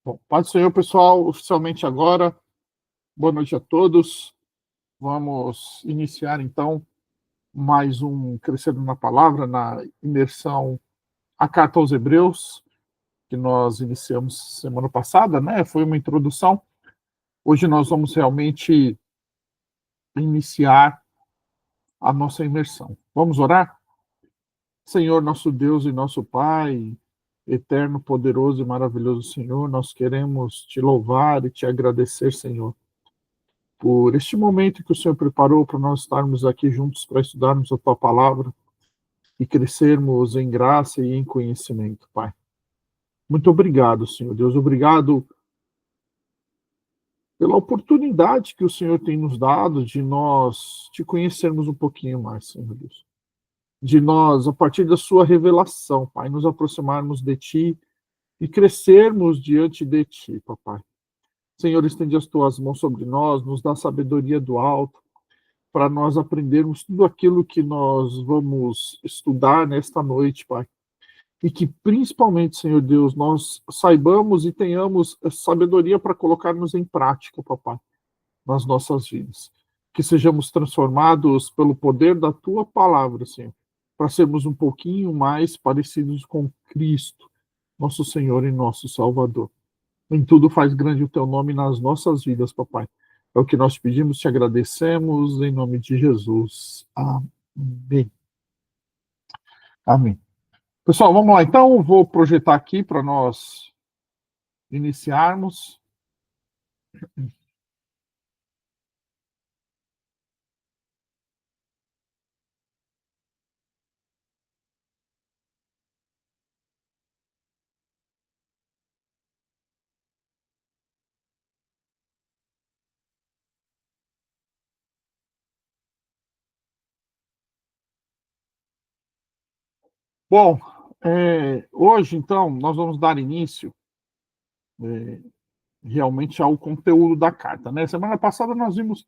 Bom, paz do Senhor, pessoal, oficialmente agora. Boa noite a todos. Vamos iniciar então mais um Crescendo na Palavra, na imersão A Carta aos Hebreus, que nós iniciamos semana passada, né? Foi uma introdução. Hoje nós vamos realmente iniciar a nossa imersão. Vamos orar? Senhor, nosso Deus e nosso Pai, eterno, poderoso e maravilhoso Senhor, nós queremos te louvar e te agradecer, Senhor, por este momento que o Senhor preparou para nós estarmos aqui juntos para estudarmos a tua palavra e crescermos em graça e em conhecimento, Pai. Muito obrigado, Senhor Deus. Obrigado pela oportunidade que o Senhor tem nos dado de nós te conhecermos um pouquinho mais, Senhor Deus. De nós, a partir da sua revelação, Pai, nos aproximarmos de ti e crescermos diante de ti, papai. Senhor, estende as tuas mãos sobre nós, nos dá sabedoria do alto, para nós aprendermos tudo aquilo que nós vamos estudar nesta noite, Pai. E que principalmente, Senhor Deus, nós saibamos e tenhamos sabedoria para colocarmos em prática, papai, nas nossas vidas. Que sejamos transformados pelo poder da tua palavra, Senhor, para sermos um pouquinho mais parecidos com Cristo, nosso Senhor e nosso Salvador. Em tudo faz grande o teu nome nas nossas vidas, papai. É o que nós pedimos, te agradecemos, em nome de Jesus. Amém. Amém. Pessoal, vamos lá. Então, vou projetar aqui para nós iniciarmos. Bom, hoje, então, nós vamos dar início é, realmente ao conteúdo da carta, né? Semana passada nós vimos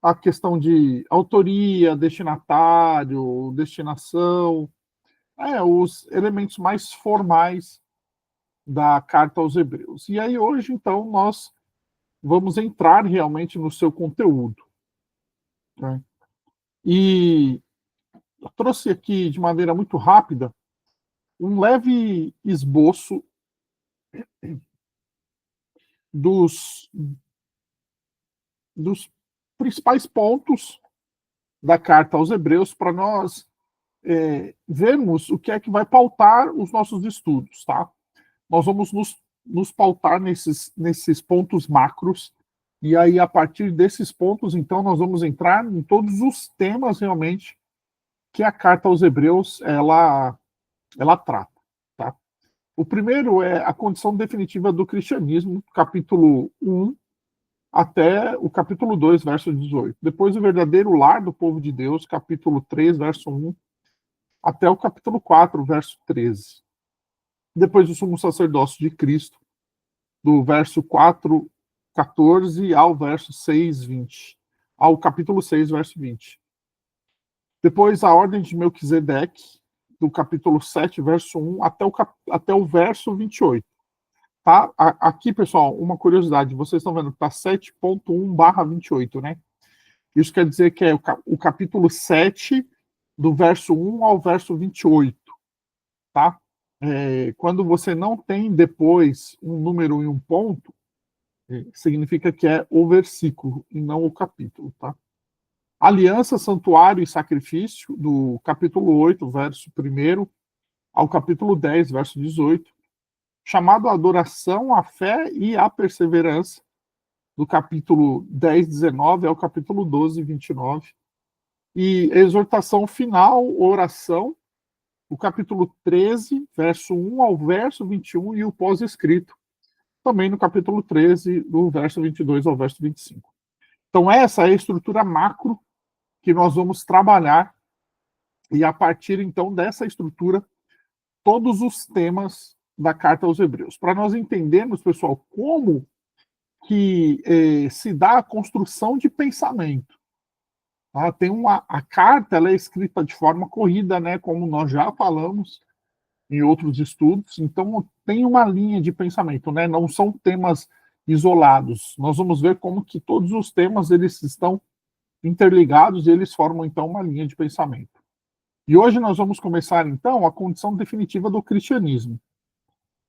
a questão de autoria, destinatário, destinação, os elementos mais formais da carta aos Hebreus. E aí hoje, então, nós vamos entrar realmente no seu conteúdo, né? E eu trouxe aqui de maneira muito rápida um leve esboço dos, dos principais pontos da carta aos Hebreus para nós vermos o que é que vai pautar os nossos estudos, tá? Nós vamos nos pautar nesses pontos macros, e aí, a partir desses pontos, então, nós vamos entrar em todos os temas realmente que a carta aos Hebreus ela trata, tá? O primeiro é a condição definitiva do cristianismo, capítulo 1 até o capítulo 2, verso 18. Depois, o verdadeiro lar do povo de Deus, capítulo 3, verso 1 até o capítulo 4, verso 13. Depois, o sumo sacerdócio de Cristo, do verso 4, 14 ao verso 6, 20. Ao capítulo 6, verso 20. Depois, a ordem de Melquisedeque, do capítulo 7, verso 1 até o verso 28. Tá? Aqui, pessoal, uma curiosidade, vocês estão vendo que está 7.1/28, né? Isso quer dizer que é o capítulo 7, do verso 1 ao verso 28, tá? Quando você não tem depois um número e um ponto, significa que é o versículo e não o capítulo, tá? Aliança, santuário e sacrifício, do capítulo 8, verso 1 ao capítulo 10, verso 18. Chamado à adoração, à fé e à perseverança, do capítulo 10, 19 ao capítulo 12, 29. E exortação final, oração, o capítulo 13, verso 1 ao verso 21, e o pós-escrito, também no capítulo 13, do verso 22 ao verso 25. Então, essa é a estrutura macro que nós vamos trabalhar, e a partir, então, dessa estrutura, todos os temas da carta aos Hebreus. Para nós entendermos, pessoal, como que se dá a construção de pensamento. Tá? A carta ela é escrita de forma corrida, né, como nós já falamos, em outros estudos. Então, tem uma linha de pensamento, né? Não são temas isolados. Nós vamos ver como que todos os temas eles estão interligados e eles formam, então, uma linha de pensamento. E hoje nós vamos começar, então, a condição definitiva do cristianismo.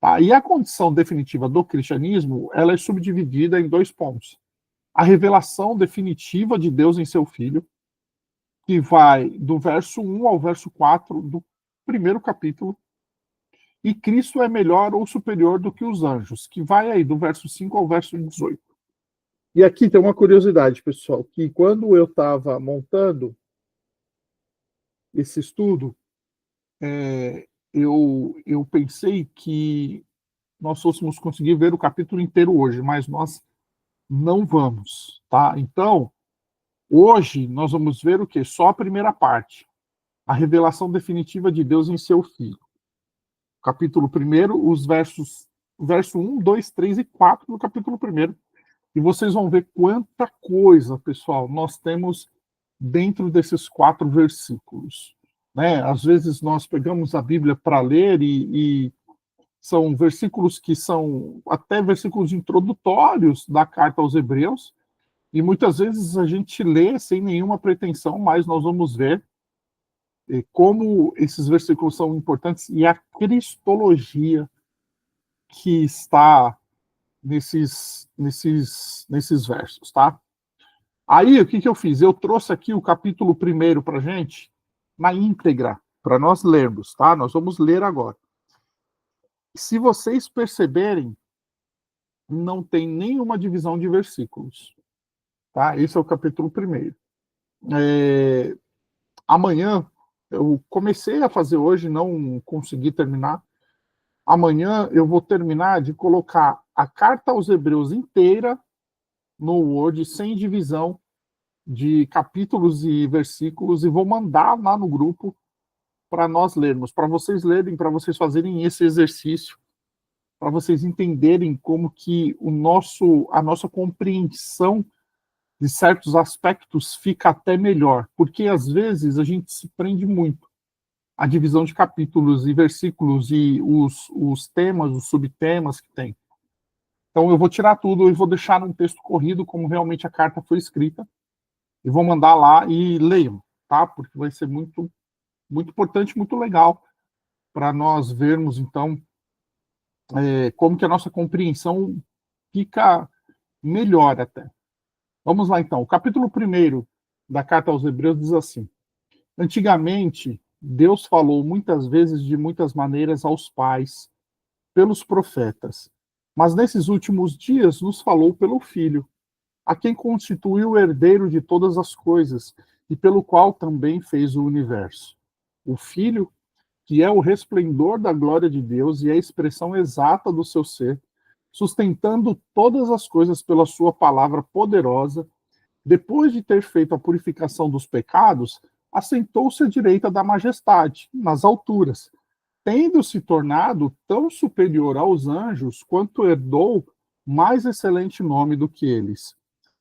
Tá? E a condição definitiva do cristianismo, ela é subdividida em 2 pontos. A revelação definitiva de Deus em seu Filho, que vai do verso 1 ao verso 4 do primeiro capítulo, e Cristo é melhor ou superior do que os anjos, que vai aí do verso 5 ao verso 18. E aqui tem uma curiosidade, pessoal, que quando eu estava montando esse estudo, eu pensei que nós fôssemos conseguir ver o capítulo inteiro hoje, mas nós não vamos, tá? Então, hoje nós vamos ver o quê? Só a primeira parte, a revelação definitiva de Deus em seu Filho. Capítulo 1, os verso 1, 2, 3 e 4 do capítulo 1. E vocês vão ver quanta coisa, pessoal, nós temos dentro desses 4 versículos. Né? Às vezes nós pegamos a Bíblia para ler e são versículos que são até versículos introdutórios da carta aos Hebreus, e muitas vezes a gente lê sem nenhuma pretensão, mas nós vamos ver como esses versículos são importantes e a cristologia que está nesses versos, tá? Aí, o que eu fiz? Eu trouxe aqui o capítulo 1 para a gente, na íntegra, para nós lermos, tá? Nós vamos ler agora. Se vocês perceberem, não tem nenhuma divisão de versículos, tá? Esse é o capítulo 1. Amanhã, eu comecei a fazer hoje, não consegui terminar. Amanhã eu vou terminar de colocar a carta aos Hebreus inteira no Word, sem divisão de capítulos e versículos, e vou mandar lá no grupo para nós lermos, para vocês lerem, para vocês fazerem esse exercício, para vocês entenderem como que a nossa compreensão de certos aspectos fica até melhor, porque às vezes a gente se prende muito à divisão de capítulos e versículos e os temas, os subtemas que tem. Então eu vou tirar tudo e vou deixar um texto corrido, como realmente a carta foi escrita, e vou mandar lá e leiam, tá? Porque vai ser muito, muito importante, muito legal para nós vermos, então, como que a nossa compreensão fica melhor até. Vamos lá, então. O capítulo 1 da carta aos Hebreus diz assim: antigamente, Deus falou muitas vezes de muitas maneiras aos pais, pelos profetas, mas nesses últimos dias nos falou pelo Filho, a quem constituiu o herdeiro de todas as coisas e pelo qual também fez o universo. O Filho, que é o resplendor da glória de Deus e a expressão exata do seu ser, sustentando todas as coisas pela sua palavra poderosa, depois de ter feito a purificação dos pecados, assentou-se à direita da majestade, nas alturas, tendo se tornado tão superior aos anjos quanto herdou mais excelente nome do que eles,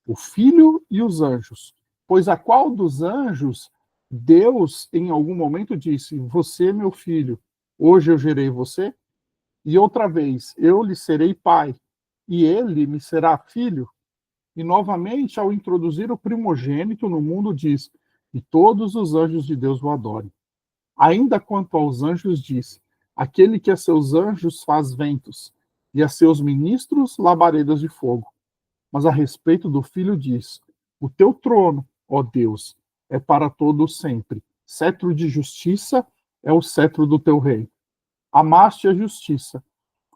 o Filho e os anjos. Pois a qual dos anjos Deus em algum momento disse: você, meu filho, hoje eu gerei você? E outra vez, eu lhe serei pai, e ele me será filho? E novamente, ao introduzir o primogênito no mundo, diz: e todos os anjos de Deus o adorem. Ainda quanto aos anjos, diz: aquele que a seus anjos faz ventos, e a seus ministros labaredas de fogo. Mas a respeito do Filho diz: o teu trono, ó Deus, é para todo sempre. Cetro de justiça é o cetro do teu reino. Amaste a justiça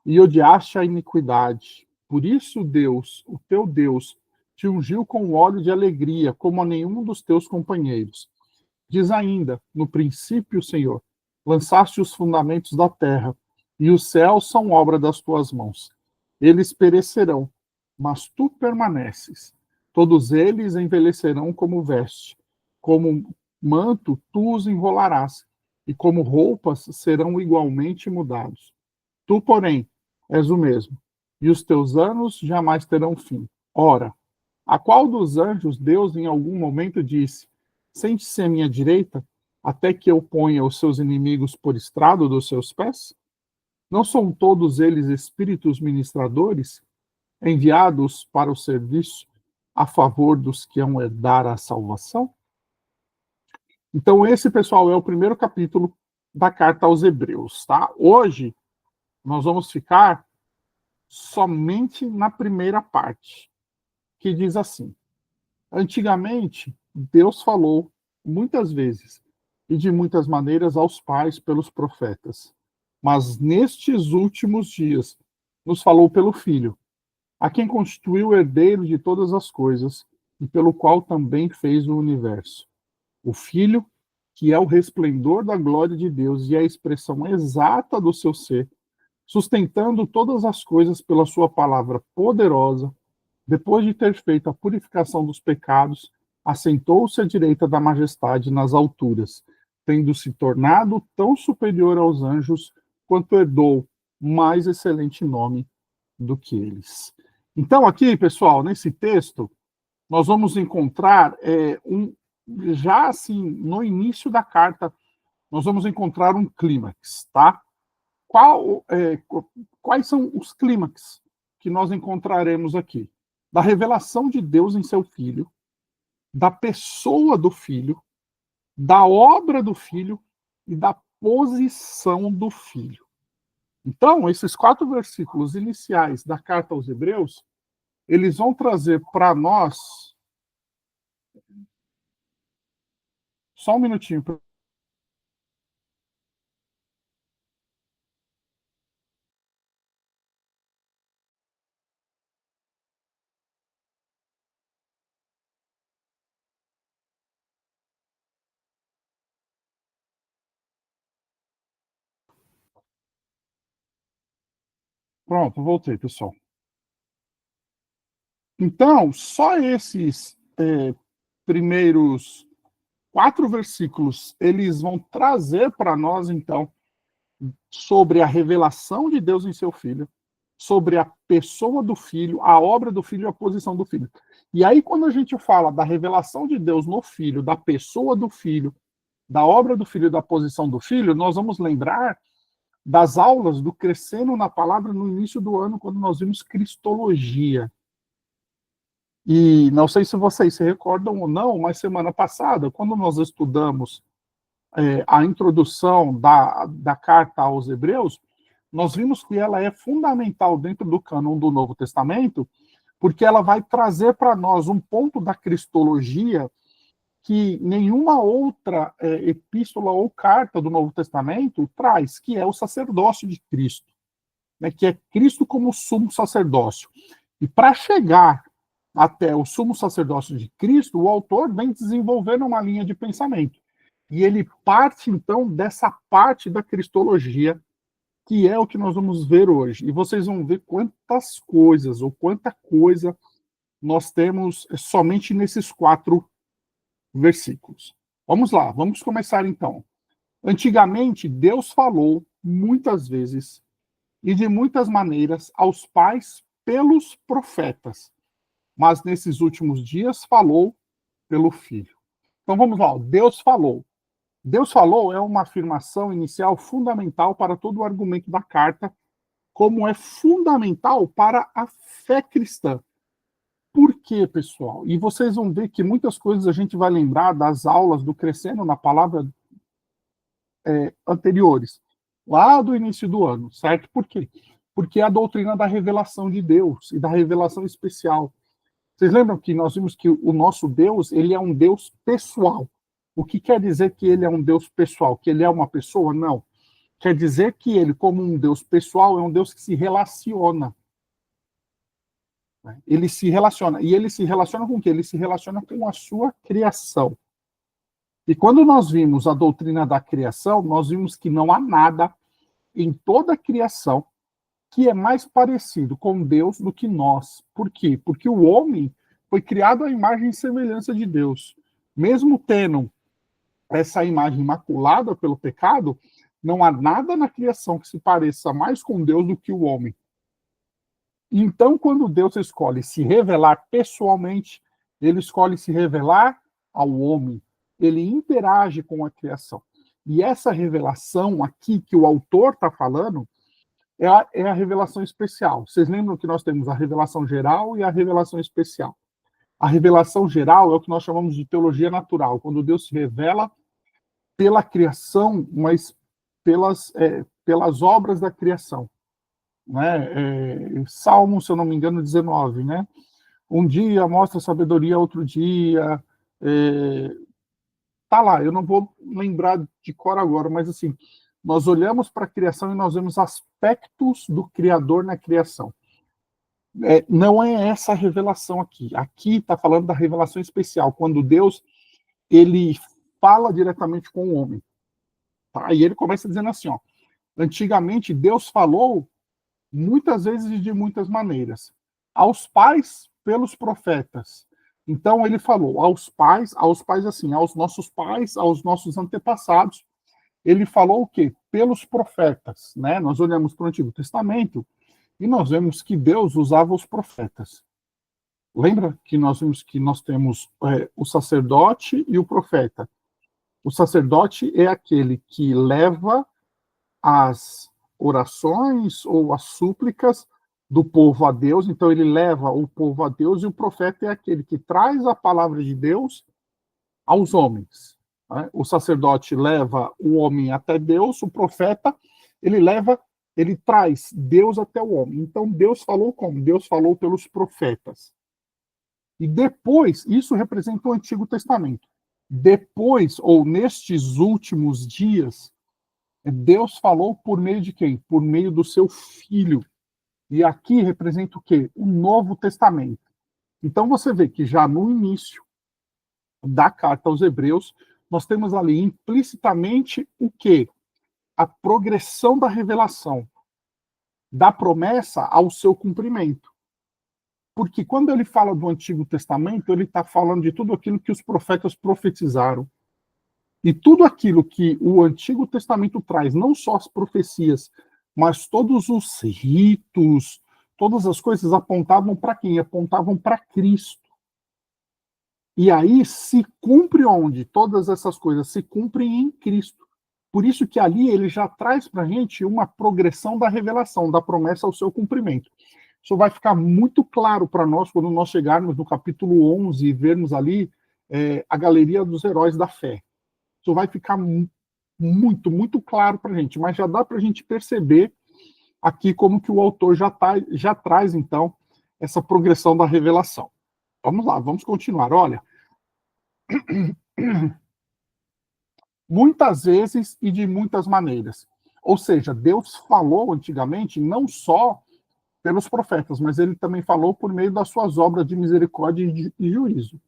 e odiaste a iniquidade. Por isso Deus, o teu Deus, te ungiu com óleo de alegria, como a nenhum dos teus companheiros. Diz ainda: no princípio, Senhor, lançaste os fundamentos da terra, e os céus são obra das tuas mãos. Eles perecerão, mas tu permaneces. Todos eles envelhecerão como veste, como manto tu os enrolarás, e como roupas serão igualmente mudados. Tu, porém, és o mesmo, e os teus anos jamais terão fim. Ora, a qual dos anjos Deus em algum momento disse: sente-se à minha direita, até que eu ponha os seus inimigos por estrado dos seus pés? Não são todos eles espíritos ministradores enviados para o serviço a favor dos que hão herdar a salvação? Então, esse, pessoal, é o primeiro capítulo da carta aos Hebreus, tá? Hoje, nós vamos ficar somente na primeira parte, que diz assim: antigamente, Deus falou muitas vezes e de muitas maneiras aos pais pelos profetas, mas nestes últimos dias nos falou pelo Filho, a quem constituiu o herdeiro de todas as coisas e pelo qual também fez o universo. O Filho, que é o resplendor da glória de Deus e a expressão exata do seu ser, sustentando todas as coisas pela sua palavra poderosa, depois de ter feito a purificação dos pecados, assentou-se à direita da majestade nas alturas, tendo se tornado tão superior aos anjos quanto herdou mais excelente nome do que eles. Então, aqui, pessoal, nesse texto, nós vamos encontrar já assim, no início da carta, nós vamos encontrar um clímax, tá? Quais são os clímax que nós encontraremos aqui? Da revelação de Deus em seu Filho, da pessoa do Filho, da obra do Filho e da posição do Filho. Então, esses 4 versículos iniciais da carta aos Hebreus, eles vão trazer para nós. Só um minutinho. Pronto, voltei, pessoal. Então, só esses primeiros 4 versículos, eles vão trazer para nós, então, sobre a revelação de Deus em seu Filho, sobre a pessoa do Filho, a obra do Filho e a posição do Filho. E aí, quando a gente fala da revelação de Deus no Filho, da pessoa do Filho, da obra do Filho e da posição do Filho, nós vamos lembrar das aulas do Crescendo na Palavra no início do ano, quando nós vimos Cristologia. E não sei se vocês se recordam ou não, mas semana passada, quando nós estudamos a introdução da carta aos Hebreus, nós vimos que ela é fundamental dentro do cânon do Novo Testamento, porque ela vai trazer para nós um ponto da cristologia que nenhuma outra epístola ou carta do Novo Testamento traz, que é o sacerdócio de Cristo, né, que é Cristo como sumo sacerdócio. E para chegar até o sumo sacerdócio de Cristo, o autor vem desenvolvendo uma linha de pensamento. E ele parte, então, dessa parte da cristologia, que é o que nós vamos ver hoje. E vocês vão ver quantas coisas, ou quanta coisa nós temos somente nesses 4 versículos. Vamos lá, vamos começar então. Antigamente, Deus falou muitas vezes e de muitas maneiras aos pais pelos profetas, mas nesses últimos dias falou pelo Filho. Então vamos lá, Deus falou. Deus falou é uma afirmação inicial fundamental para todo o argumento da carta, como é fundamental para a fé cristã. Por quê, pessoal? E vocês vão ver que muitas coisas a gente vai lembrar das aulas do Crescendo na Palavra anteriores, lá do início do ano, certo? Por quê? Porque é a doutrina da revelação de Deus e da revelação especial. Vocês lembram que nós vimos que o nosso Deus, ele é um Deus pessoal. O que quer dizer que ele é um Deus pessoal? Que ele é uma pessoa? Não. Quer dizer que ele, como um Deus pessoal, é um Deus que se relaciona. Ele se relaciona. E ele se relaciona com o quê? Ele se relaciona com a sua criação. E quando nós vimos a doutrina da criação, nós vimos que não há nada em toda a criação que é mais parecido com Deus do que nós. Por quê? Porque o homem foi criado à imagem e semelhança de Deus. Mesmo tendo essa imagem imaculada pelo pecado, não há nada na criação que se pareça mais com Deus do que o homem. Então, quando Deus escolhe se revelar pessoalmente, ele escolhe se revelar ao homem. Ele interage com a criação. E essa revelação aqui que o autor está falando é a revelação especial. Vocês lembram que nós temos a revelação geral e a revelação especial? A revelação geral é o que nós chamamos de teologia natural, quando Deus se revela pela criação, mas pelas obras da criação. Né? Salmo, se eu não me engano, 19, né? Um dia mostra sabedoria, outro dia. Tá lá, eu não vou lembrar de cor agora, mas assim, nós olhamos para a criação e nós vemos aspectos do Criador na criação. Não é essa a revelação aqui. Aqui está falando da revelação especial, quando Deus ele fala diretamente com o homem. Tá? E ele começa dizendo assim, ó, antigamente Deus falou muitas vezes e de muitas maneiras. Aos pais, pelos profetas. Então ele falou aos pais assim, aos nossos antepassados. Ele falou o quê? Pelos profetas, né? Nós olhamos para o Antigo Testamento e nós vemos que Deus usava os profetas. Lembra que nós vimos que nós temos o sacerdote e o profeta. O sacerdote é aquele que leva as orações ou as súplicas do povo a Deus, então ele leva o povo a Deus, e o profeta é aquele que traz a palavra de Deus aos homens. Né? O sacerdote leva o homem até Deus, o profeta, ele traz Deus até o homem. Então Deus falou como? Deus falou pelos profetas. E depois, isso representa o Antigo Testamento. Depois, ou nestes últimos dias, Deus falou por meio de quem? Por meio do seu Filho. E aqui representa o quê? O Novo Testamento. Então você vê que já no início da carta aos Hebreus, nós temos ali implicitamente o quê? A progressão da revelação, da promessa ao seu cumprimento. Porque quando ele fala do Antigo Testamento, ele está falando de tudo aquilo que os profetas profetizaram. E tudo aquilo que o Antigo Testamento traz, não só as profecias, mas todos os ritos, todas as coisas apontavam para quem? Apontavam para Cristo. E aí se cumpre onde? Todas essas coisas se cumprem em Cristo. Por isso que ali ele já traz para a gente uma progressão da revelação, da promessa ao seu cumprimento. Isso vai ficar muito claro para nós quando nós chegarmos no capítulo 11 e vermos ali a galeria dos heróis da fé. Isso vai ficar muito, muito claro para a gente, mas já dá para a gente perceber aqui como que o autor já traz, então, essa progressão da revelação. Vamos lá, vamos continuar. Olha, muitas vezes e de muitas maneiras. Ou seja, Deus falou antigamente não só pelos profetas, mas ele também falou por meio das suas obras de misericórdia e juízo.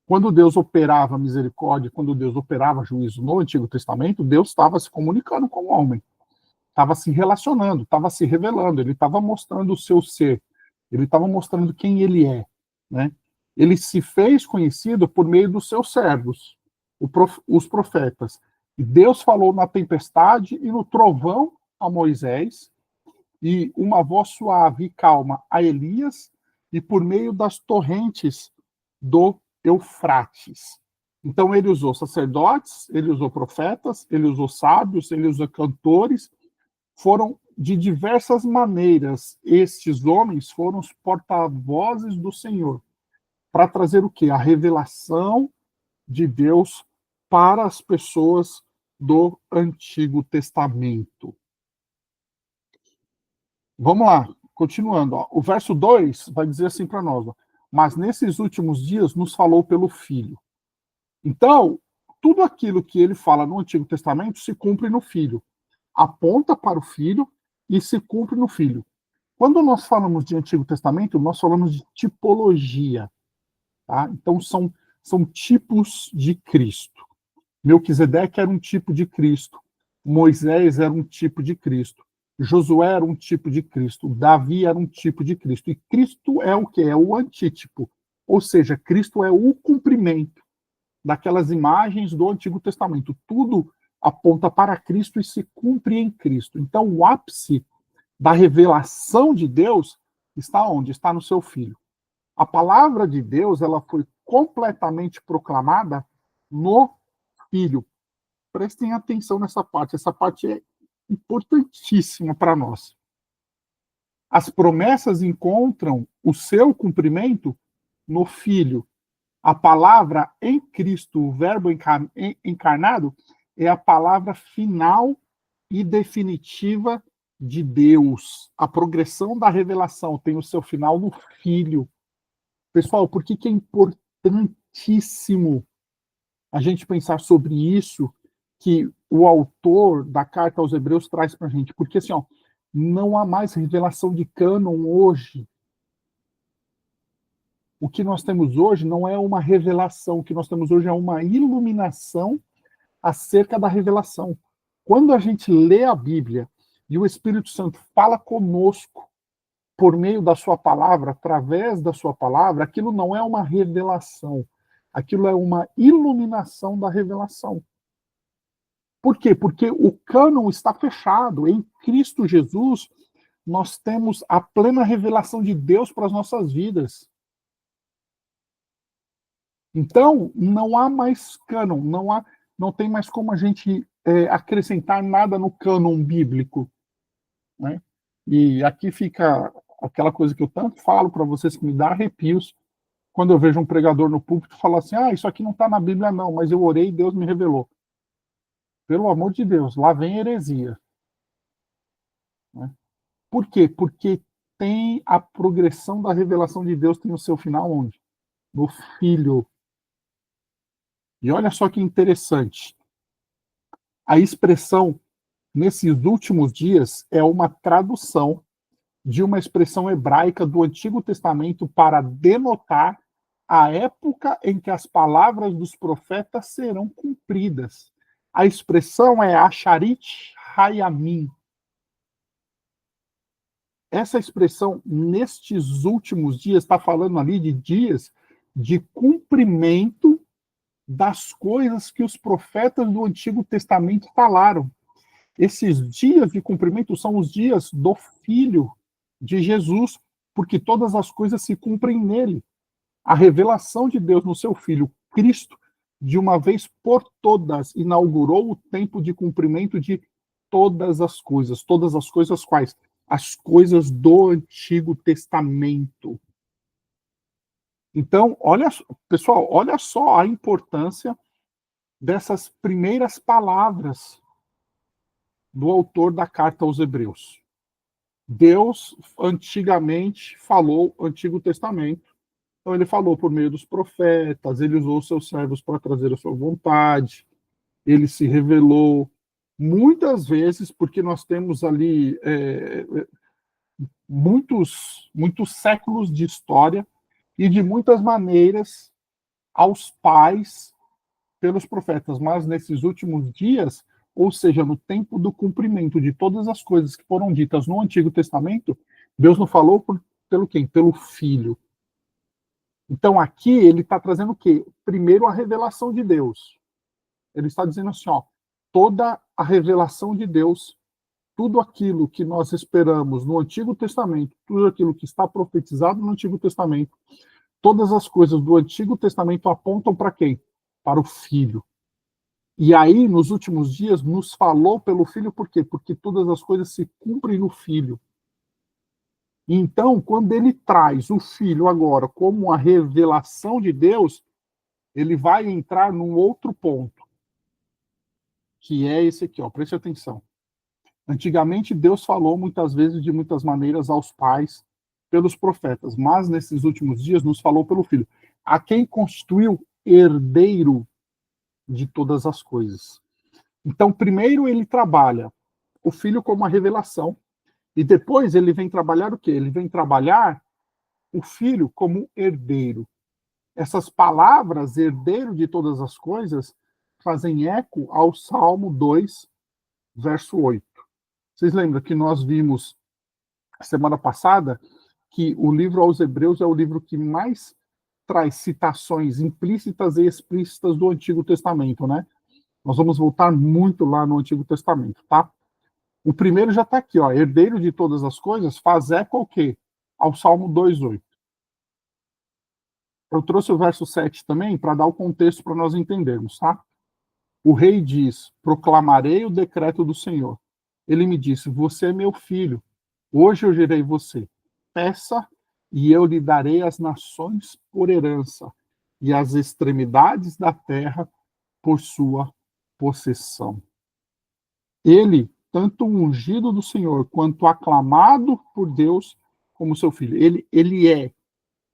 Quando Deus operava misericórdia, quando Deus operava juízo no Antigo Testamento, Deus estava se comunicando com o homem, estava se relacionando, estava se revelando, ele estava mostrando o seu ser, ele estava mostrando quem ele é. Né? Ele se fez conhecido por meio dos seus servos, os profetas. E Deus falou na tempestade e no trovão a Moisés, e uma voz suave e calma a Elias, e por meio das torrentes do Eufrates. Então ele usou sacerdotes, ele usou profetas, ele usou sábios, ele usou cantores. Foram de diversas maneiras, estes homens foram os porta-vozes do Senhor, para trazer o quê? A revelação de Deus para as pessoas do Antigo Testamento. Vamos lá, continuando. Ó. O verso 2 vai dizer assim para nós, ó, mas nesses últimos dias nos falou pelo Filho. Então, tudo aquilo que ele fala no Antigo Testamento se cumpre no Filho. Aponta para o Filho e se cumpre no Filho. Quando nós falamos de Antigo Testamento, nós falamos de tipologia. Tá? Então, são tipos de Cristo. Melquisedeque era um tipo de Cristo. Moisés era um tipo de Cristo. Josué era um tipo de Cristo. Davi era um tipo de Cristo. E Cristo é o quê? É o antítipo. Ou seja, Cristo é o cumprimento daquelas imagens do Antigo Testamento. Tudo aponta para Cristo e se cumpre em Cristo. Então, o ápice da revelação de Deus está onde? Está no seu Filho. A palavra de Deus, ela foi completamente proclamada no Filho. Prestem atenção nessa parte. Essa parte é importantíssima para nós. As promessas encontram o seu cumprimento no Filho. A palavra em Cristo, o verbo encarnado, é a palavra final e definitiva de Deus. A progressão da revelação tem o seu final no Filho. Pessoal, por que é importantíssimo a gente pensar sobre isso que o autor da carta aos Hebreus traz para a gente? Porque assim, ó, não há mais revelação de cânon hoje. O que nós temos hoje não é uma revelação, o que nós temos hoje é uma iluminação acerca da revelação. Quando a gente lê a Bíblia e o Espírito Santo fala conosco por meio da sua palavra, através da sua palavra, aquilo não é uma revelação, aquilo é uma iluminação da revelação. Por quê? Porque o cânon está fechado. Em Cristo Jesus, nós temos a plena revelação de Deus para as nossas vidas. Então, não há mais cânon, não tem mais como a gente acrescentar nada no cânon bíblico. Né? E aqui fica aquela coisa que eu tanto falo para vocês, que me dá arrepios, quando eu vejo um pregador no púlpito falar assim, isso aqui não está na Bíblia não, mas eu orei e Deus me revelou. Pelo amor de Deus, lá vem heresia. Né? Por quê? Porque tem a progressão da revelação de Deus, tem o seu final onde? No Filho. E olha só que interessante. A expressão nesses últimos dias é uma tradução de uma expressão hebraica do Antigo Testamento para denotar a época em que as palavras dos profetas serão cumpridas. A expressão é Asharit Hayamim. Essa expressão, nestes últimos dias, está falando ali de dias de cumprimento das coisas que os profetas do Antigo Testamento falaram. Esses dias de cumprimento são os dias do Filho de Jesus, porque todas as coisas se cumprem nele. A revelação de Deus no seu Filho, Cristo, de uma vez por todas, inaugurou o tempo de cumprimento de todas as coisas. Todas as coisas quais? As coisas do Antigo Testamento. Então, pessoal, olha só a importância dessas primeiras palavras do autor da carta aos Hebreus. Deus antigamente falou Antigo Testamento, então ele falou por meio dos profetas, ele usou seus servos para trazer a sua vontade, ele se revelou muitas vezes, porque nós temos ali muitos séculos de história e de muitas maneiras aos pais pelos profetas, mas nesses últimos dias, ou seja, no tempo do cumprimento de todas as coisas que foram ditas no Antigo Testamento, Deus não falou pelo quem? Pelo Filho. Então aqui ele está trazendo o quê? Primeiro a revelação de Deus. Ele está dizendo assim, toda a revelação de Deus, tudo aquilo que nós esperamos no Antigo Testamento, tudo aquilo que está profetizado no Antigo Testamento, todas as coisas do Antigo Testamento apontam para quem? Para o Filho. E aí, nos últimos dias, nos falou pelo Filho, por quê? Porque todas as coisas se cumprem no Filho. Então, quando ele traz o Filho agora como a revelação de Deus, ele vai entrar num outro ponto, que é esse aqui, preste atenção. Antigamente, Deus falou muitas vezes, de muitas maneiras, aos pais, pelos profetas, mas nesses últimos dias nos falou pelo Filho, a quem constituiu herdeiro de todas as coisas. Então, primeiro ele trabalha o Filho como a revelação, e depois ele vem trabalhar o quê? Ele vem trabalhar o Filho como herdeiro. Essas palavras, herdeiro de todas as coisas, fazem eco ao Salmo 2, verso 8. Vocês lembram que nós vimos semana passada que o livro aos Hebreus é o livro que mais traz citações implícitas e explícitas do Antigo Testamento, né? Nós vamos voltar muito lá no Antigo Testamento, tá? O primeiro já está aqui, herdeiro de todas as coisas, faz eco ao quê? Ao Salmo 2:8. Eu trouxe o verso 7 também para dar o contexto para nós entendermos, tá? O rei diz: proclamarei o decreto do Senhor. Ele me disse: você é meu filho, Hoje eu gerei você. Peça, e eu lhe darei as nações por herança, e as extremidades da terra por sua possessão. Ele, tanto ungido do Senhor, quanto aclamado por Deus como seu filho. Ele é,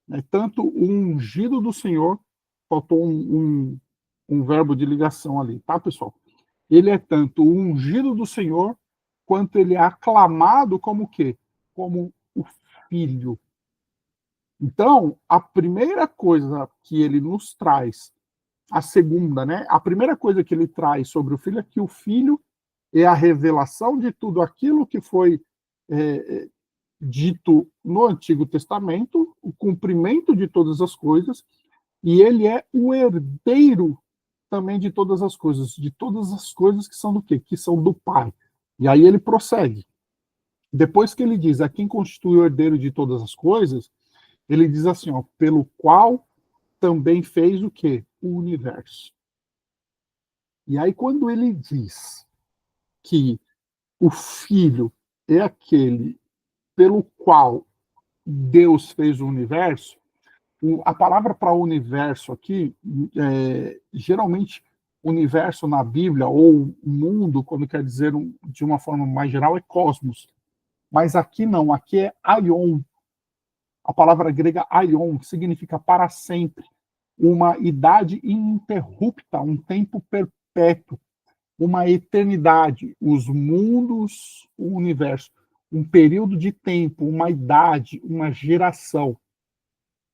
né, tanto o ungido do Senhor, faltou um verbo de ligação ali, tá, pessoal? Ele é tanto o ungido do Senhor, quanto ele é aclamado como o quê? Como o Filho. Então, a primeira coisa que ele nos traz, a segunda, né? A primeira coisa que ele traz sobre o Filho é que o Filho é a revelação de tudo aquilo que foi dito no Antigo Testamento, o cumprimento de todas as coisas, e ele é o herdeiro também de todas as coisas que são do quê? Que são do Pai. E aí ele prossegue. Depois que ele diz a quem constitui o herdeiro de todas as coisas, ele diz assim, ó, pelo qual também fez o quê? O universo. E aí quando ele diz que o Filho é aquele pelo qual Deus fez o universo, a palavra para universo aqui, geralmente, universo na Bíblia, ou mundo, quando quer dizer de uma forma mais geral, é cosmos. Mas aqui não, aqui é aion. A palavra grega aion, que significa para sempre, uma idade ininterrupta, um tempo perpétuo, uma eternidade, os mundos, o universo, um período de tempo, uma idade, uma geração.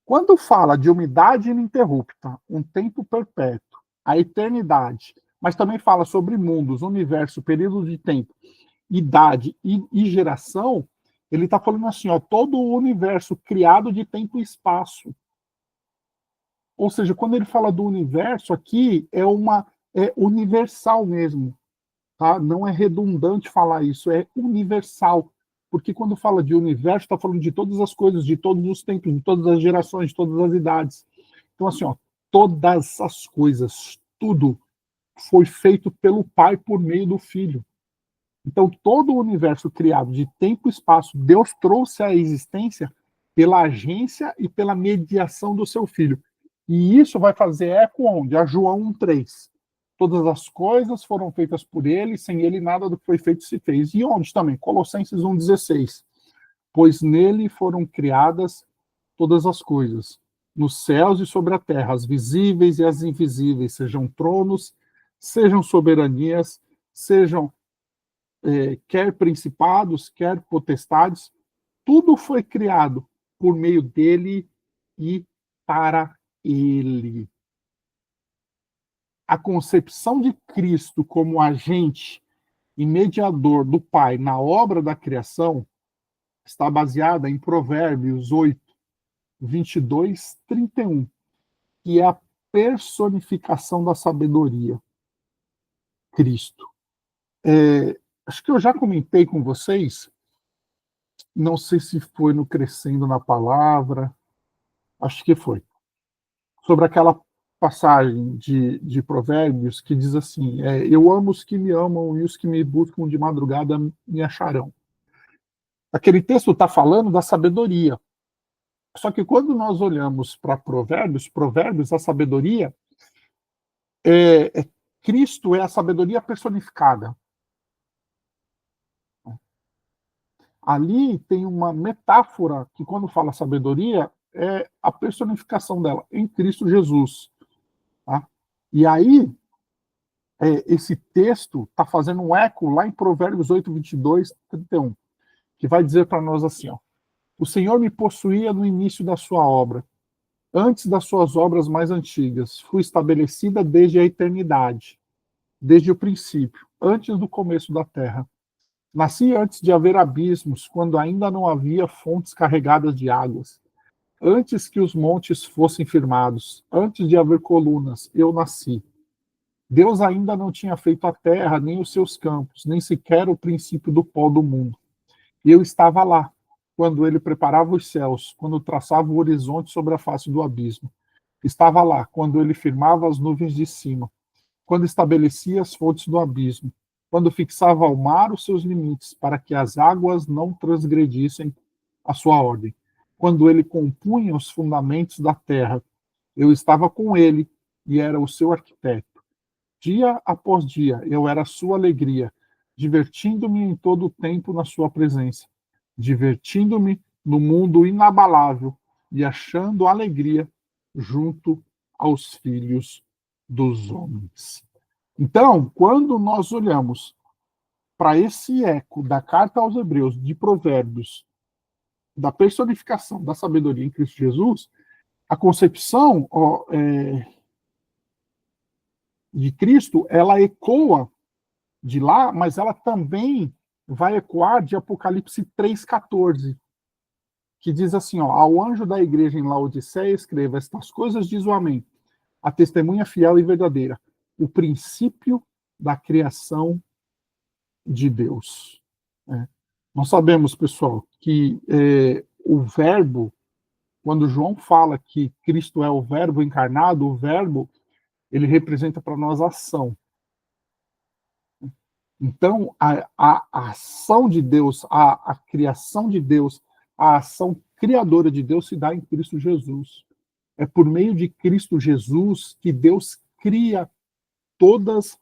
Quando fala de uma idade ininterrupta, um tempo perpétuo, a eternidade, mas também fala sobre mundos, universo, período de tempo, idade e geração, ele está falando assim, ó, todo o universo criado de tempo e espaço. Ou seja, quando ele fala do universo aqui, é universal mesmo, tá? Não é redundante falar isso, é universal. Porque quando fala de universo, está falando de todas as coisas, de todos os tempos, de todas as gerações, de todas as idades. Então, assim, ó, todas as coisas, tudo foi feito pelo Pai por meio do Filho. Então, todo o universo criado de tempo e espaço, Deus trouxe à existência pela agência e pela mediação do seu Filho. E isso vai fazer eco onde? A João 1,3. Todas as coisas foram feitas por ele, sem ele nada do que foi feito se fez. E onde também? Colossenses 1,16. Pois nele foram criadas todas as coisas, nos céus e sobre a terra, as visíveis e as invisíveis, sejam tronos, sejam soberanias, sejam quer principados, quer potestades, tudo foi criado por meio dele e para ele. A concepção de Cristo como agente e mediador do Pai na obra da criação está baseada em Provérbios 8, 22, 31, que é a personificação da sabedoria, Cristo. Acho que eu já comentei com vocês, não sei se foi no Crescendo na Palavra, acho que foi, sobre aquela passagem de Provérbios que diz assim, eu amo os que me amam e os que me buscam de madrugada me acharão. Aquele texto está falando da sabedoria. Só que quando nós olhamos para Provérbios, a sabedoria, Cristo é a sabedoria personificada. Ali tem uma metáfora que, quando fala sabedoria, é a personificação dela em Cristo Jesus. Tá? E aí, esse texto está fazendo um eco lá em Provérbios 8, 22, 31, que vai dizer para nós assim, ó, o Senhor me possuía no início da sua obra, antes das suas obras mais antigas, fui estabelecida desde a eternidade, desde o princípio, antes do começo da terra. Nasci antes de haver abismos, quando ainda não havia fontes carregadas de águas. Antes que os montes fossem firmados, antes de haver colunas, eu nasci. Deus ainda não tinha feito a terra, nem os seus campos, nem sequer o princípio do pó do mundo. E eu estava lá, quando ele preparava os céus, quando traçava o horizonte sobre a face do abismo. Estava lá, quando ele firmava as nuvens de cima, quando estabelecia as fontes do abismo. quando fixava ao mar os seus limites, para que as águas não transgredissem a sua ordem. Quando ele compunha os fundamentos da terra, eu estava com ele e era o seu arquiteto. Dia após dia, eu era a sua alegria, divertindo-me em todo o tempo na sua presença, divertindo-me no mundo inabalável e achando alegria junto aos filhos dos homens. Então, quando nós olhamos para esse eco da carta aos Hebreus, de Provérbios, da personificação da sabedoria em Cristo Jesus, a concepção de Cristo, ela ecoa de lá, mas ela também vai ecoar de Apocalipse 3,14, que diz assim, ó, ao anjo da igreja em Laodiceia escreva, estas coisas diz o Amém, a testemunha fiel e verdadeira, o princípio da criação de Deus. Nós sabemos, pessoal, que o verbo, quando João fala que Cristo é o verbo encarnado, o verbo, ele representa para nós a ação. Então, a ação de Deus, a criação de Deus, a ação criadora de Deus se dá em Cristo Jesus. É por meio de Cristo Jesus que Deus cria todas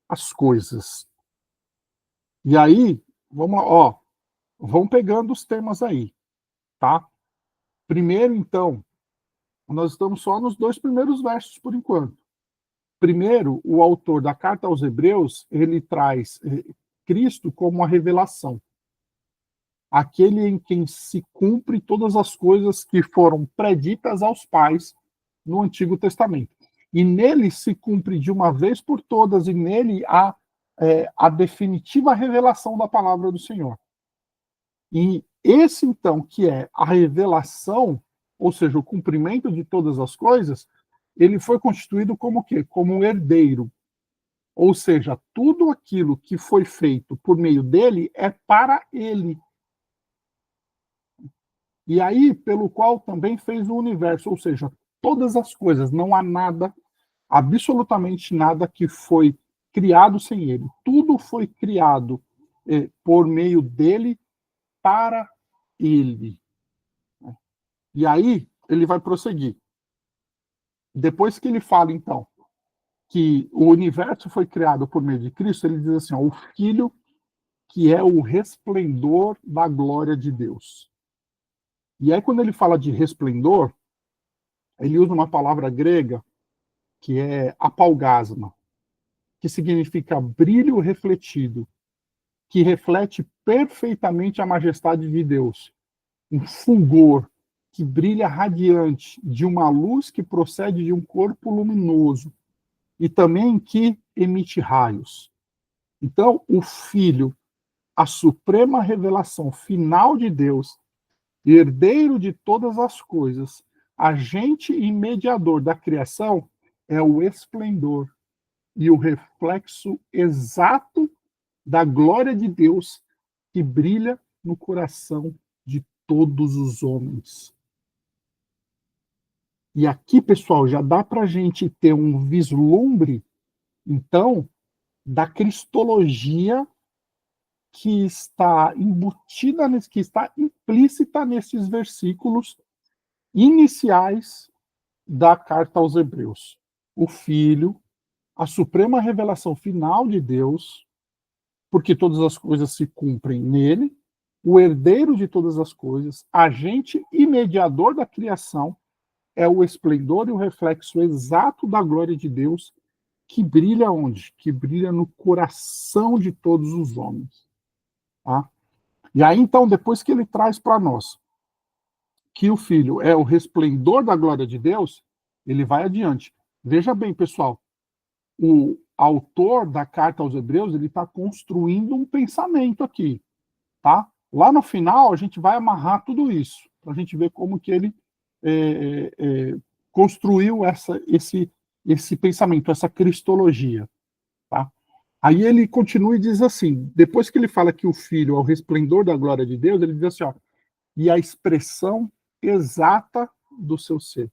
as coisas. E aí, vamos pegando os temas aí, tá? Primeiro, então, nós estamos só nos 2 primeiros versos por enquanto. Primeiro, o autor da carta aos Hebreus, ele traz Cristo como a revelação. Aquele em quem se cumpre todas as coisas que foram preditas aos pais no Antigo Testamento. E nele se cumpre de uma vez por todas, e nele há a definitiva revelação da palavra do Senhor. E esse, então, que é a revelação, ou seja, o cumprimento de todas as coisas, ele foi constituído como o quê? Como um herdeiro. Ou seja, tudo aquilo que foi feito por meio dele é para ele. E aí, pelo qual também fez o universo, ou seja, todas as coisas, não há nada, absolutamente nada que foi criado sem ele. Tudo foi criado por meio dele, para ele. E aí, ele vai prosseguir. Depois que ele fala, então, que o universo foi criado por meio de Cristo, ele diz assim, ó, o Filho que é o resplendor da glória de Deus. E aí, quando ele fala de resplendor, ele usa uma palavra grega que é apalgasma, que significa brilho refletido, que reflete perfeitamente a majestade de Deus. Um fulgor que brilha radiante de uma luz que procede de um corpo luminoso e também que emite raios. Então, o Filho, a suprema revelação final de Deus, herdeiro de todas as coisas, agente e mediador da criação, é o esplendor e o reflexo exato da glória de Deus que brilha no coração de todos os homens. E aqui, pessoal, já dá para a gente ter um vislumbre, então, da cristologia que está embutida, que está implícita nesses versículos iniciais da carta aos Hebreus. O Filho, a suprema revelação final de Deus, porque todas as coisas se cumprem nele, o herdeiro de todas as coisas, agente e mediador da criação, é o esplendor e o reflexo exato da glória de Deus, que brilha onde? Que brilha no coração de todos os homens. Tá? E aí, então, depois que ele traz para nós que o Filho é o resplendor da glória de Deus, ele vai adiante. Veja bem, pessoal, o autor da carta aos Hebreus, ele está construindo um pensamento aqui, tá? Lá no final, a gente vai amarrar tudo isso, para a gente ver como que ele construiu esse pensamento, essa cristologia, tá? Aí ele continua e diz assim, depois que ele fala que o Filho é o resplendor da glória de Deus, ele diz assim, ó, e a expressão exata do seu ser.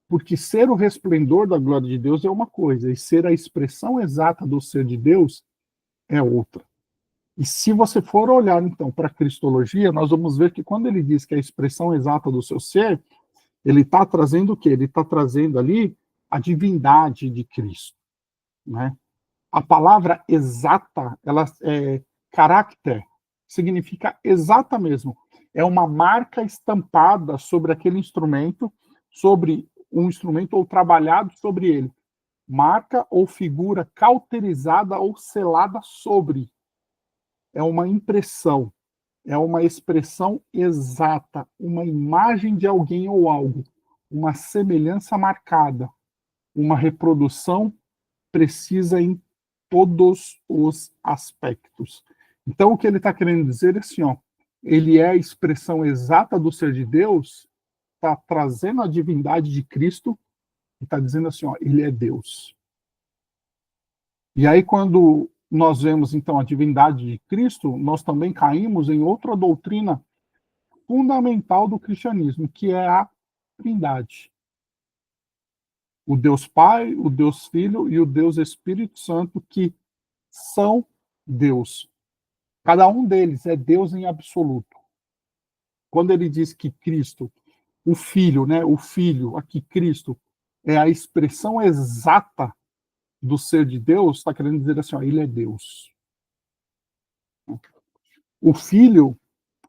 Porque ser o resplendor da glória de Deus é uma coisa, e ser a expressão exata do ser de Deus é outra. E se você for olhar, então, para a cristologia, nós vamos ver que quando ele diz que é a expressão exata do seu ser, ele está trazendo o quê? Ele está trazendo ali a divindade de Cristo, né? A palavra exata, ela é caráter, significa exata mesmo. É uma marca estampada sobre aquele instrumento, sobre um instrumento ou trabalhado sobre ele. Marca ou figura cauterizada ou selada sobre. É uma impressão, é uma expressão exata, uma imagem de alguém ou algo, uma semelhança marcada, uma reprodução precisa em todos os aspectos. Então, o que ele está querendo dizer é assim, ó, ele é a expressão exata do ser de Deus, está trazendo a divindade de Cristo e está dizendo assim, ó, ele é Deus. E aí, quando nós vemos, então, a divindade de Cristo, nós também caímos em outra doutrina fundamental do cristianismo, que é a Trindade. O Deus Pai, o Deus Filho e o Deus Espírito Santo, que são Deus. Cada um deles é Deus em absoluto. Quando ele diz que Cristo, o Filho, né, o Filho, aqui Cristo, é a expressão exata do ser de Deus, está querendo dizer assim, ó, ele é Deus. O Filho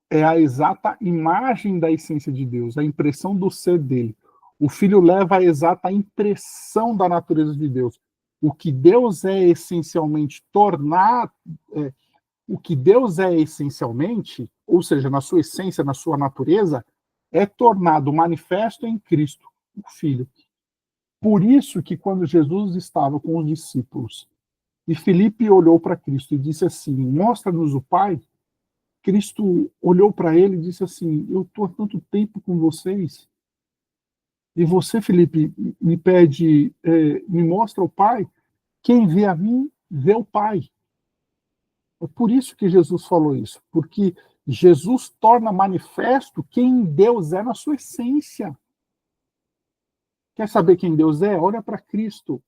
é a exata imagem da essência de Deus, a impressão do ser dele. O Filho leva a exata impressão da natureza de Deus. O que Deus é essencialmente tornar, o que Deus é essencialmente, ou seja, na sua essência, na sua natureza, é tornado manifesto em Cristo, o Filho. Por isso que quando Jesus estava com os discípulos e Filipe olhou para Cristo e disse assim: mostra-nos o Pai. Cristo olhou para ele e disse assim: eu estou há tanto tempo com vocês e você, Filipe, me pede, me mostra o Pai. Quem vê a mim, vê o Pai. É por isso que Jesus falou isso, porque Jesus torna manifesto quem Deus é na sua essência. Quer saber quem Deus é? Olha para Cristo.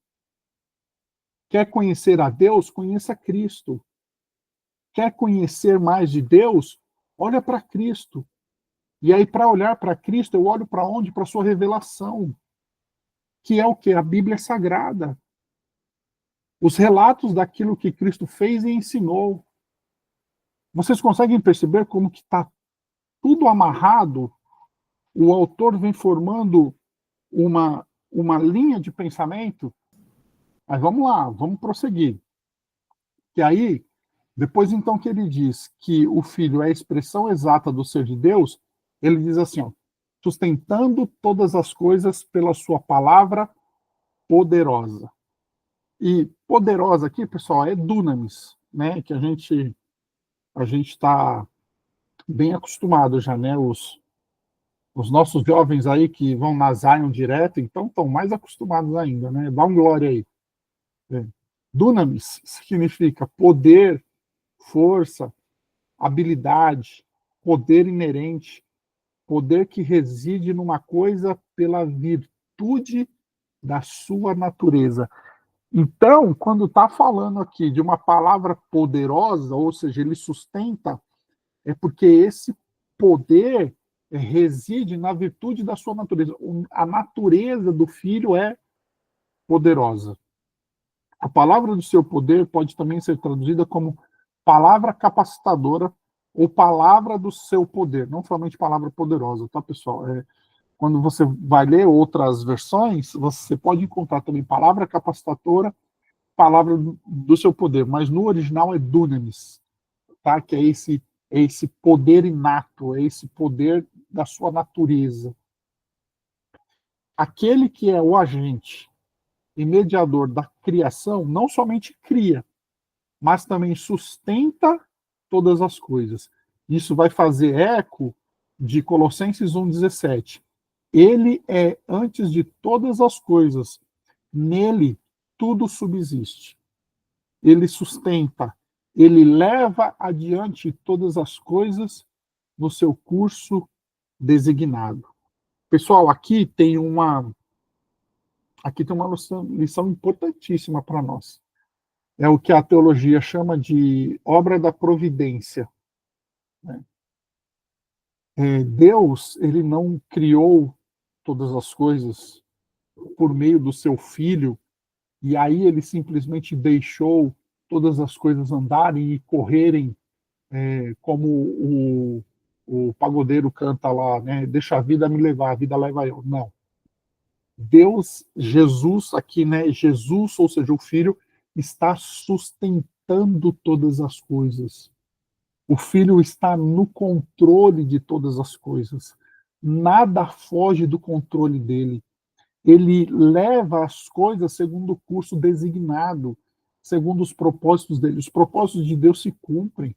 Quer conhecer a Deus? Conheça Cristo. Quer conhecer mais de Deus? Olha para Cristo. E aí, para olhar para Cristo, eu olho para onde? Para a sua revelação, que é o que? A Bíblia Sagrada. Os relatos daquilo que Cristo fez e ensinou. Vocês conseguem perceber como que está tudo amarrado? O autor vem formando uma linha de pensamento, mas vamos lá, vamos prosseguir. E aí, depois então que ele diz que o Filho é a expressão exata do ser de Deus, ele diz assim, ó, sustentando todas as coisas pela sua palavra poderosa. E poderosa aqui, pessoal, é dunamis, né? Que a gente está bem acostumado já, né? Os nossos jovens aí que vão na Zion direto, então estão mais acostumados ainda, né? Dá um glória aí. É. Dunamis significa poder, força, habilidade, poder inerente, poder que reside numa coisa pela virtude da sua natureza. Então, quando está falando aqui de uma palavra poderosa, ou seja, ele sustenta, é porque esse poder reside na virtude da sua natureza. A natureza do filho é poderosa. A palavra do seu poder pode também ser traduzida como palavra capacitadora ou palavra do seu poder, não somente palavra poderosa, tá, pessoal? Quando você vai ler outras versões, você pode encontrar também palavra capacitadora, palavra do seu poder, mas no original é dunamis, tá? Que é esse poder inato, é esse poder da sua natureza. Aquele que é o agente e mediador da criação não somente cria, mas também sustenta todas as coisas. Isso vai fazer eco de Colossenses 1,17. Ele é antes de todas as coisas, nele tudo subsiste. Ele sustenta, ele leva adiante todas as coisas no seu curso designado. Pessoal, aqui tem uma lição importantíssima para nós. é o que a teologia chama de obra da providência. Né? Deus, ele não criou todas as coisas por meio do seu Filho, e aí ele simplesmente deixou todas as coisas andarem e correrem, como o pagodeiro canta lá, né? Deixa a vida me levar, a vida leva eu. Não. Deus, Jesus aqui, né? Jesus, ou seja, o Filho, está sustentando todas as coisas. O Filho está no controle de todas as coisas. Nada foge do controle dele. Ele leva as coisas segundo o curso designado, segundo os propósitos dele. Os propósitos de Deus se cumprem.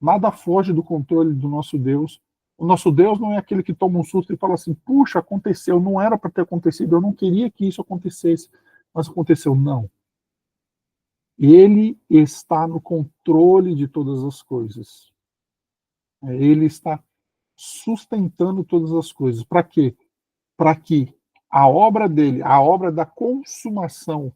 Nada foge do controle do nosso Deus. O nosso Deus não é aquele que toma um susto e fala assim: puxa, aconteceu, não era para ter acontecido, eu não queria que isso acontecesse, mas aconteceu. Não. Ele está no controle de todas as coisas. Ele está sustentando todas as coisas. Para quê? Para que a obra dele, a obra da consumação,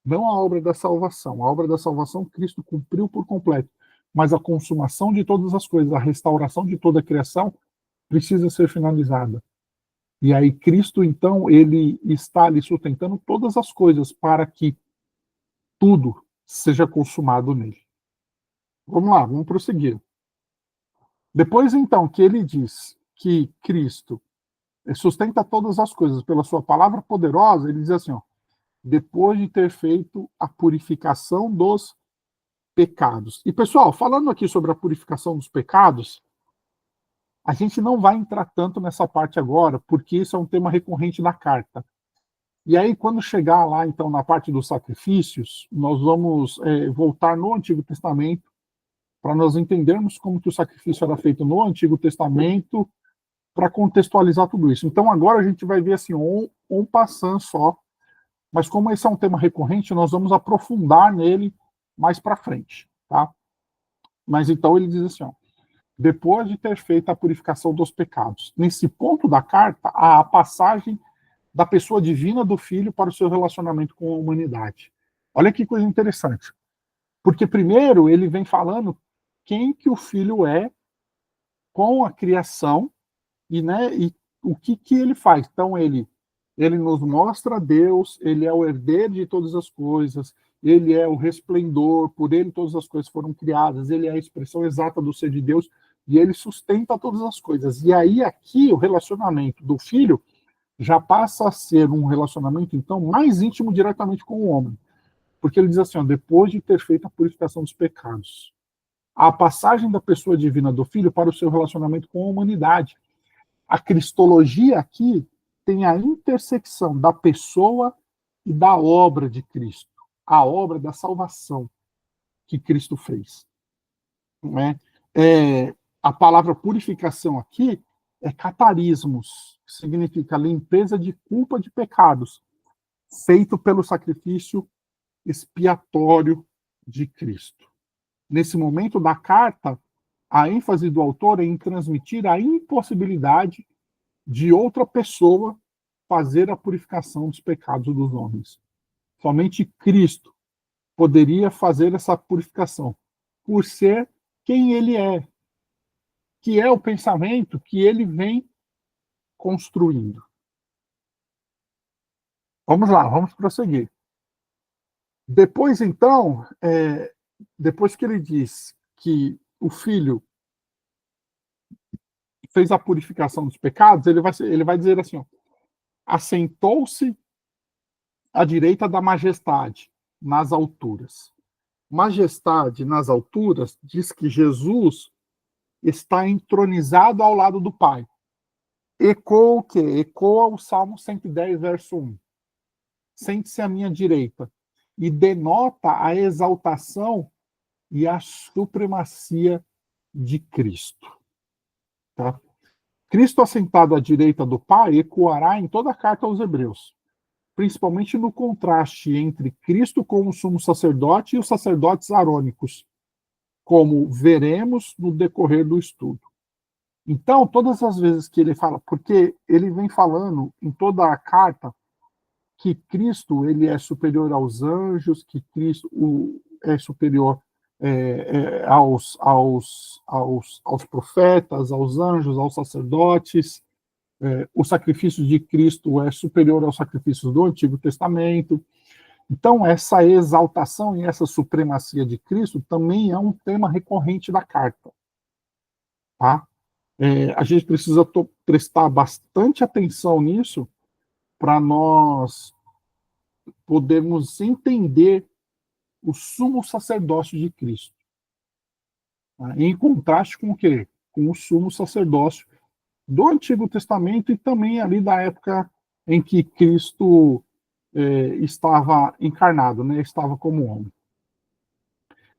não a obra da salvação, a obra da salvação Cristo cumpriu por completo, mas a consumação de todas as coisas, a restauração de toda a criação, precisa ser finalizada. E aí Cristo, então, ele está ali sustentando todas as coisas para que tudo seja consumado nele. Vamos lá, vamos prosseguir. Depois, então, que ele diz que Cristo sustenta todas as coisas pela sua palavra poderosa, ele diz assim, ó, depois de ter feito a purificação dos pecados. E, pessoal, falando aqui sobre a purificação dos pecados, a gente não vai entrar tanto nessa parte agora, porque isso é um tema recorrente na carta. E aí, quando chegar lá, então, na parte dos sacrifícios, nós vamos voltar no Antigo Testamento, para nós entendermos como que o sacrifício era feito no Antigo Testamento, para contextualizar tudo isso. Então, agora a gente vai ver assim, um passant só, mas como esse é um tema recorrente, nós vamos aprofundar nele mais para frente, tá? Mas então ele diz assim, ó, depois de ter feito a purificação dos pecados. Nesse ponto da carta, há a passagem da pessoa divina do Filho para o seu relacionamento com a humanidade. Olha que coisa interessante. Porque primeiro ele vem falando quem que o Filho é com a criação e, né, e o que que ele faz. Então ele nos mostra Deus, ele é o herdeiro de todas as coisas, ele é o resplendor, por ele todas as coisas foram criadas, ele é a expressão exata do ser de Deus e ele sustenta todas as coisas. E aí aqui o relacionamento do filho já passa a ser um relacionamento então mais íntimo diretamente com o homem. Porque ele diz assim, ó, depois de ter feito a purificação dos pecados, a passagem da pessoa divina do filho para o seu relacionamento com a humanidade. A cristologia aqui tem a intersecção da pessoa e da obra de Cristo, a obra da salvação que Cristo fez. Né? A palavra purificação aqui é catarismos, que significa limpeza de culpa de pecados, feito pelo sacrifício expiatório de Cristo. Nesse momento da carta, a ênfase do autor é em transmitir a impossibilidade de outra pessoa fazer a purificação dos pecados dos homens. Somente Cristo poderia fazer essa purificação, por ser quem ele é, que é o pensamento que ele vem construindo. Vamos lá, vamos prosseguir. Depois, então, depois que ele diz que o Filho fez a purificação dos pecados, ele vai dizer assim, ó, assentou-se à direita da majestade nas alturas. Majestade nas alturas diz que Jesus está entronizado ao lado do Pai. Ecoa o quê? Ecoa o Salmo 110, verso 1. Sente-se à minha direita. E denota a exaltação e a supremacia de Cristo. Tá? Cristo assentado à direita do Pai ecoará em toda a carta aos Hebreus, principalmente no contraste entre Cristo como sumo sacerdote e os sacerdotes arônicos, como veremos no decorrer do estudo. Então, todas as vezes que ele fala, porque ele vem falando em toda a carta que Cristo ele é superior aos anjos, que Cristo é superior aos profetas, aos anjos, aos sacerdotes. O sacrifício de Cristo é superior aos sacrifícios do Antigo Testamento. Então, essa exaltação e essa supremacia de Cristo também é um tema recorrente da carta. Tá? A gente precisa prestar bastante atenção nisso para nós podermos entender o sumo sacerdócio de Cristo. Tá? Em contraste com o quê? Com o sumo sacerdócio do Antigo Testamento e também ali da época em que Cristo estava encarnado, né? Estava como homem.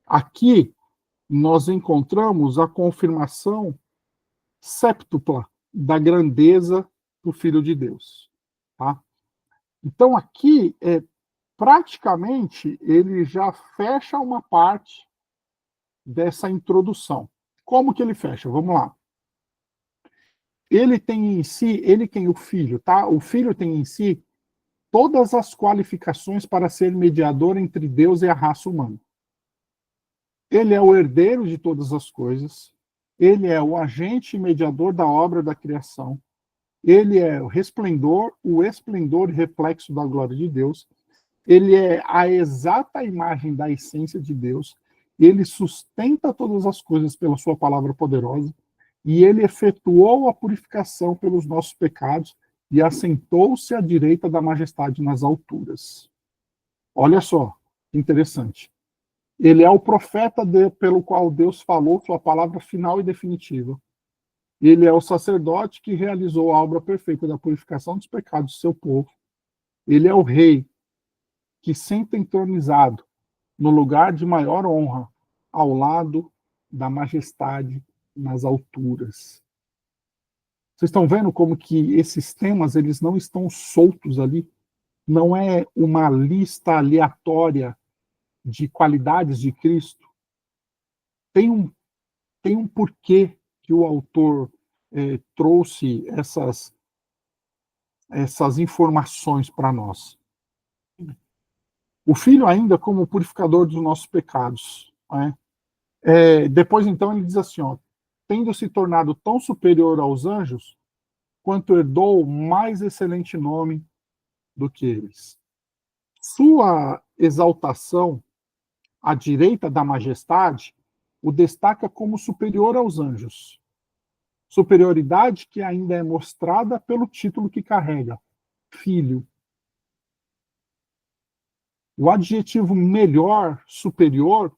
Aqui nós encontramos a confirmação séptupla da grandeza do Filho de Deus. Tá? Então aqui, praticamente, ele já fecha uma parte dessa introdução. Como que ele fecha? Vamos lá. Ele tem em si, ele tem o Filho, tá? O Filho tem em si todas as qualificações para ser mediador entre Deus e a raça humana. Ele é o herdeiro de todas as coisas, ele é o agente mediador da obra da criação, ele é o esplendor e reflexo da glória de Deus, ele é a exata imagem da essência de Deus, ele sustenta todas as coisas pela sua palavra poderosa, e ele efetuou a purificação pelos nossos pecados e assentou-se à direita da majestade nas alturas. Olha só, que interessante. Ele é o profeta pelo qual Deus falou sua palavra final e definitiva. Ele é o sacerdote que realizou a obra perfeita da purificação dos pecados do seu povo. Ele é o rei que senta entronizado no lugar de maior honra, ao lado da majestade nas alturas. Vocês estão vendo como que esses temas eles não estão soltos ali? Não é uma lista aleatória de qualidades de Cristo. Tem um porquê que o autor trouxe essas informações para nós. O Filho ainda como purificador dos nossos pecados. Né? Depois, então, ele diz assim, ó, tendo se tornado tão superior aos anjos, quanto herdou mais excelente nome do que eles. Sua exaltação à direita da majestade o destaca como superior aos anjos. Superioridade que ainda é mostrada pelo título que carrega, filho. O adjetivo melhor, superior,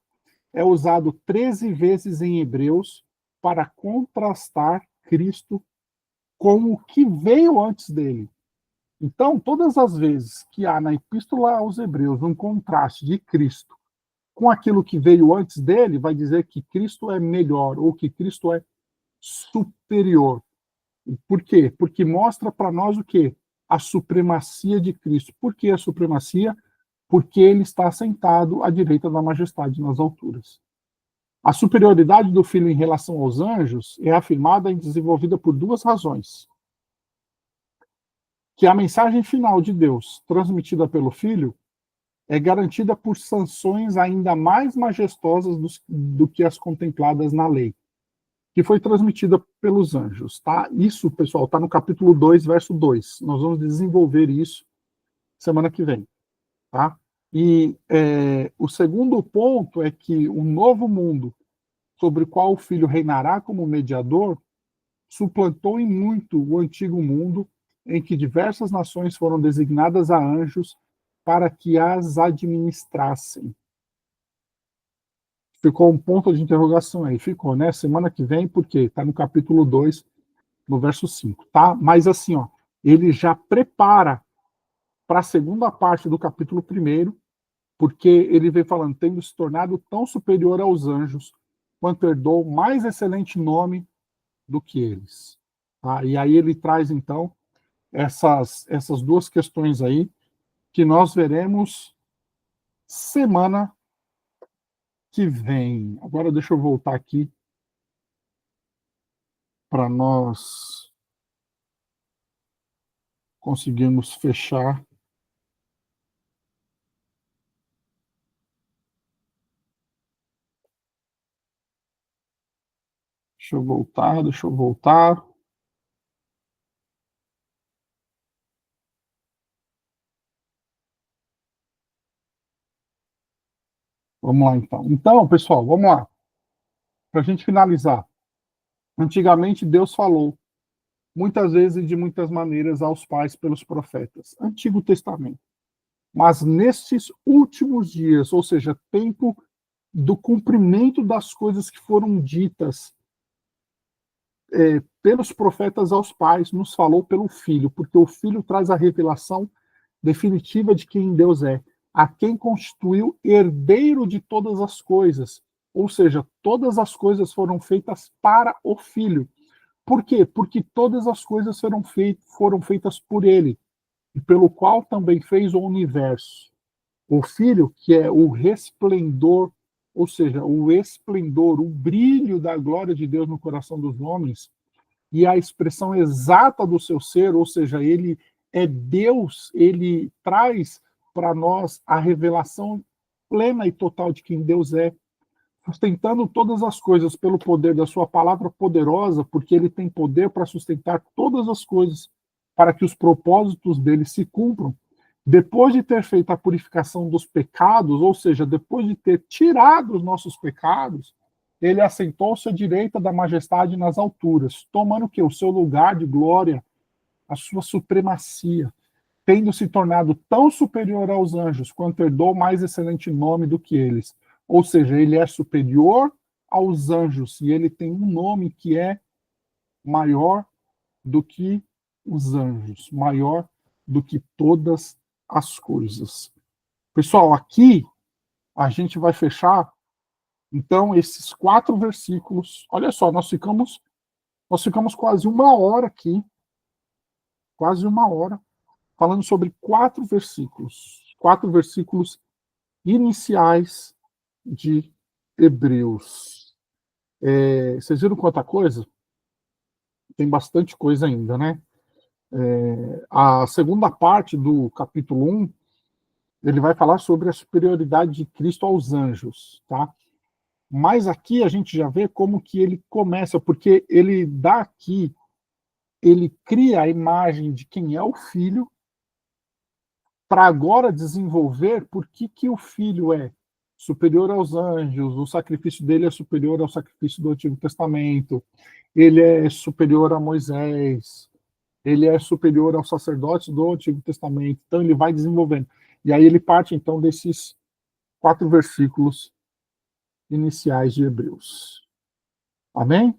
é usado 13 vezes em Hebreus para contrastar Cristo com o que veio antes dele. Então, todas as vezes que há na Epístola aos Hebreus um contraste de Cristo com aquilo que veio antes dele, vai dizer que Cristo é melhor ou que Cristo é superior. Por quê? Porque mostra para nós o quê? A supremacia de Cristo. Por que a supremacia? Porque ele está sentado à direita da majestade nas alturas. A superioridade do Filho em relação aos anjos é afirmada e desenvolvida por duas razões. Que a mensagem final de Deus, transmitida pelo Filho, é garantida por sanções ainda mais majestosas do que as contempladas na lei, que foi transmitida pelos anjos. Tá? Isso, pessoal, está no capítulo 2, verso 2. Nós vamos desenvolver isso semana que vem. Tá? E o segundo ponto é que o novo mundo, sobre o qual o Filho reinará como mediador, suplantou em muito o antigo mundo, em que diversas nações foram designadas a anjos para que as administrassem. Ficou um ponto de interrogação aí. Ficou, né? Semana que vem, por quê? Está no capítulo 2, no verso 5, tá? Mas assim, ó, ele já prepara para a segunda parte do capítulo 1, porque ele vem falando, tendo se tornado tão superior aos anjos, quanto herdou mais excelente nome do que eles. Tá? E aí ele traz, então, essas duas questões aí, que nós veremos semana que vem. Agora deixa eu voltar aqui para nós conseguirmos fechar Deixa eu voltar. Vamos lá, então. Então, pessoal, vamos lá. Para a gente finalizar. Antigamente, Deus falou, muitas vezes e de muitas maneiras, aos pais pelos profetas. Antigo Testamento. Mas nestes últimos dias, ou seja, tempo do cumprimento das coisas que foram ditas pelos profetas aos pais, nos falou pelo Filho, porque o Filho traz a revelação definitiva de quem Deus é, a quem constituiu herdeiro de todas as coisas. Ou seja, todas as coisas foram feitas para o Filho. Por quê? Porque todas as coisas foram feitas por ele, e pelo qual também fez o universo. O Filho, que é o resplendor, ou seja, o esplendor, o brilho da glória de Deus no coração dos homens, e a expressão exata do seu ser, ou seja, ele é Deus, ele traz para nós a revelação plena e total de quem Deus é, sustentando todas as coisas pelo poder da sua palavra poderosa, porque ele tem poder para sustentar todas as coisas, para que os propósitos dele se cumpram. Depois de ter feito a purificação dos pecados, ou seja, depois de ter tirado os nossos pecados, ele assentou-se à direita da majestade nas alturas, tomando que o seu lugar de glória, a sua supremacia, tendo se tornado tão superior aos anjos, quanto herdou mais excelente nome do que eles. Ou seja, ele é superior aos anjos e ele tem um nome que é maior do que os anjos, maior do que todas as coisas. Pessoal, aqui a gente vai fechar então esses 4 versículos. Olha só, nós ficamos quase uma hora aqui, quase uma hora, falando sobre 4 versículos iniciais de Hebreus. Vocês viram quanta coisa? Tem bastante coisa ainda, né? A segunda parte do capítulo 1, ele vai falar sobre a superioridade de Cristo aos anjos, tá? Mas aqui a gente já vê como que ele começa, porque ele dá aqui, ele cria a imagem de quem é o filho, para agora desenvolver por que o filho é superior aos anjos, o sacrifício dele é superior ao sacrifício do Antigo Testamento, ele é superior a Moisés, ele é superior aos sacerdotes do Antigo Testamento. Então ele vai desenvolvendo. E aí ele parte então desses 4 versículos iniciais de Hebreus. Amém?